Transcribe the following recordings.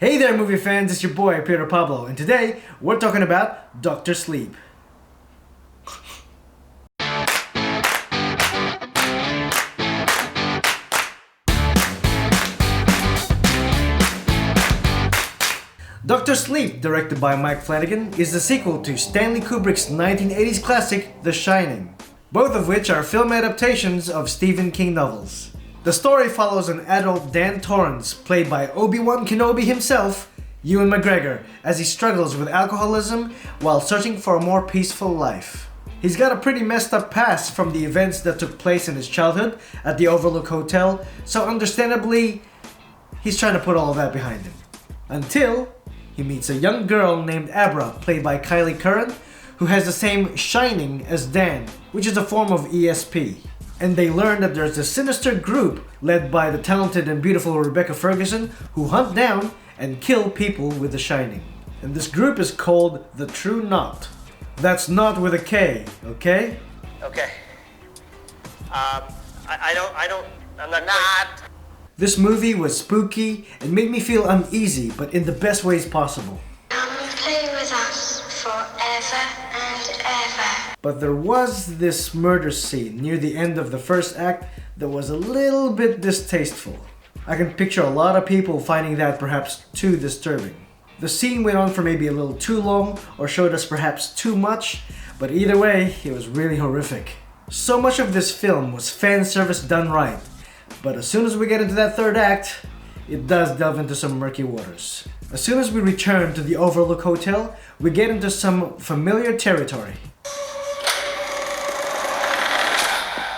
Hey there movie fans, it's your boy Pedro Pablo, and today we're talking about Dr. Sleep. Dr. Sleep, directed by Mike Flanagan, is the sequel to Stanley Kubrick's 1980s classic, The Shining, both of which are film adaptations of Stephen King novels. The story follows an adult Dan Torrance, played by Obi-Wan Kenobi himself, Ewan McGregor, as he struggles with alcoholism while searching for a more peaceful life. He's got a pretty messed up past from the events that took place in his childhood at the Overlook Hotel, so understandably, he's trying to put all of that behind him. Until he meets a young girl named Abra, played by Kylie Curran, who has the same shining as Dan, which is a form of ESP. And they learn that there's a sinister group led by the talented and beautiful Rebecca Ferguson who hunt down and kill people with the shining. And this group is called the True Knot. That's not with a K, okay? Okay. I'm not. This movie was spooky and made me feel uneasy, but in the best ways possible. Come play with us forever and ever. But there was this murder scene near the end of the first act that was a little bit distasteful. I can picture a lot of people finding that perhaps too disturbing. The scene went on for maybe a little too long or showed us perhaps too much, but either way, it was really horrific. So much of this film was fan service done right, but as soon as we get into that third act, it does delve into some murky waters. As soon as we return to the Overlook Hotel, we get into some familiar territory.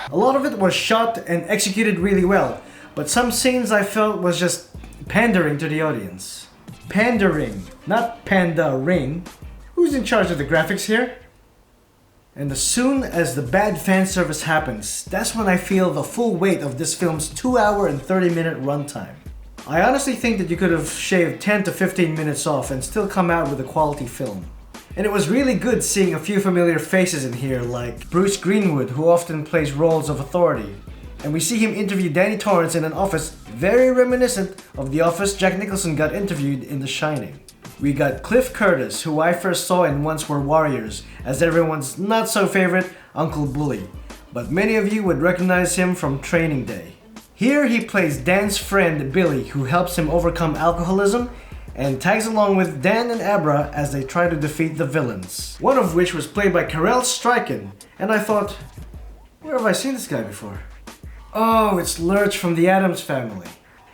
A lot of it was shot and executed really well, but some scenes I felt was just pandering to the audience. Pandering, not panda-ring. Who's in charge of the graphics here? And as soon as the bad fan service happens, that's when I feel the full weight of this film's 2 hour and 30-minute runtime. I honestly think that you could have shaved 10 to 15 minutes off and still come out with a quality film. And it was really good seeing a few familiar faces in here, like Bruce Greenwood, who often plays roles of authority. And we see him interview Danny Torrance in an office very reminiscent of the office Jack Nicholson got interviewed in The Shining. We got Cliff Curtis, who I first saw in Once Were Warriors, as everyone's not so favorite Uncle Bully, but many of you would recognize him from Training Day. Here he plays Dan's friend Billy, who helps him overcome alcoholism and tags along with Dan and Abra as they try to defeat the villains. One of which was played by Karel Stryken, and I thought, where have I seen this guy before? Oh, it's Lurch from the Addams Family.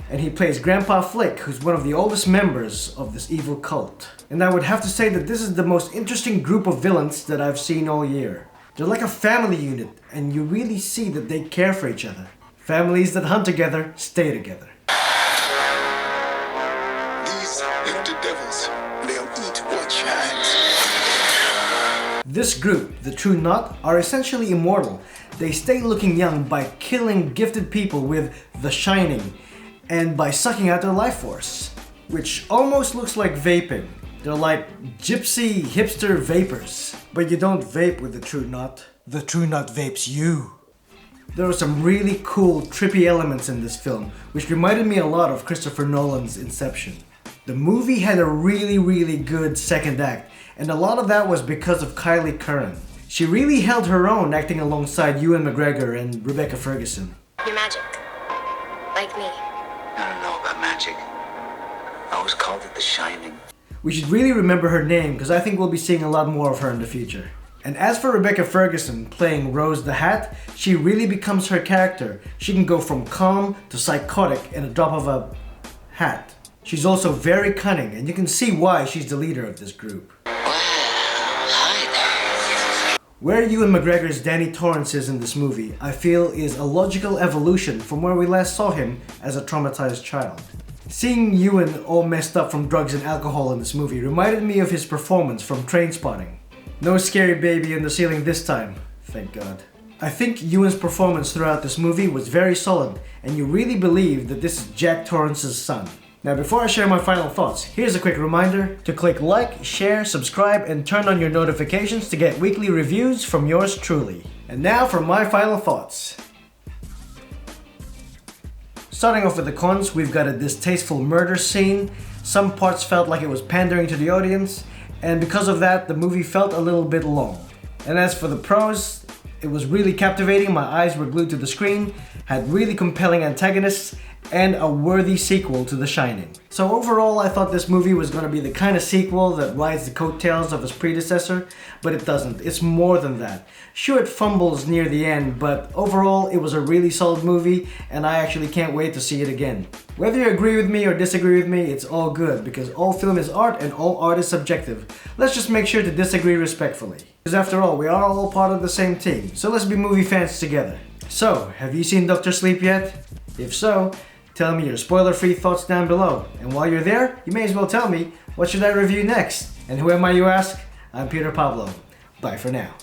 And he plays Grandpa Flick, who's one of the oldest members of this evil cult. And I would have to say that this is the most interesting group of villains that I've seen all year. They're like a family unit, and you really see that they care for each other. Families that hunt together, stay together. These empty devils, they'll eat what shines. This group, the True Knot, are essentially immortal. They stay looking young by killing gifted people with the Shining and by sucking out their life force, which almost looks like vaping. They're like gypsy hipster vapors. But you don't vape with the True Knot. The True Knot vapes you. There were some really cool, trippy elements in this film, which reminded me a lot of Christopher Nolan's Inception. The movie had a really good second act, and a lot of that was because of Kylie Curran. She really held her own acting alongside Ewan McGregor and Rebecca Ferguson. You're magic. Like me. I don't know about magic. I always called it The Shining. We should really remember her name because I think we'll be seeing a lot more of her in the future. And as for Rebecca Ferguson playing Rose the Hat, she really becomes her character. She can go from calm to psychotic in a drop of a hat. She's also very cunning, and you can see why she's the leader of this group. Where Ewan McGregor's Danny Torrance is in this movie, I feel is a logical evolution from where we last saw him as a traumatized child. Seeing Ewan all messed up from drugs and alcohol in this movie reminded me of his performance from Trainspotting. No scary baby in the ceiling this time, thank God. I think Ewan's performance throughout this movie was very solid, and you really believe that this is Jack Torrance's son. Now before I share my final thoughts, here's a quick reminder to click like, share, subscribe, and turn on your notifications to get weekly reviews from yours truly. And now for my final thoughts. Starting off with the cons, we've got a distasteful murder scene Some parts felt like it was pandering to the audience, and because of that, the movie felt a little bit long. And as for the pros, it was really captivating, my eyes were glued to the screen, had really compelling antagonists, and a worthy sequel to The Shining. So overall, I thought this movie was going to be the kind of sequel that rides the coattails of its predecessor, but it doesn't. It's more than that. Sure, it fumbles near the end, but overall, it was a really solid movie, and I actually can't wait to see it again. Whether you agree with me or disagree with me, it's all good, because all film is art and all art is subjective. Let's just make sure to disagree respectfully. Because after all, we are all part of the same team, so let's be movie fans together. So, have you seen Dr. Sleep yet? If so, tell me your spoiler-free thoughts down below. And while you're there, you may as well tell me, what should I review next? And who am I, you ask? I'm Peter Pablo. Bye for now.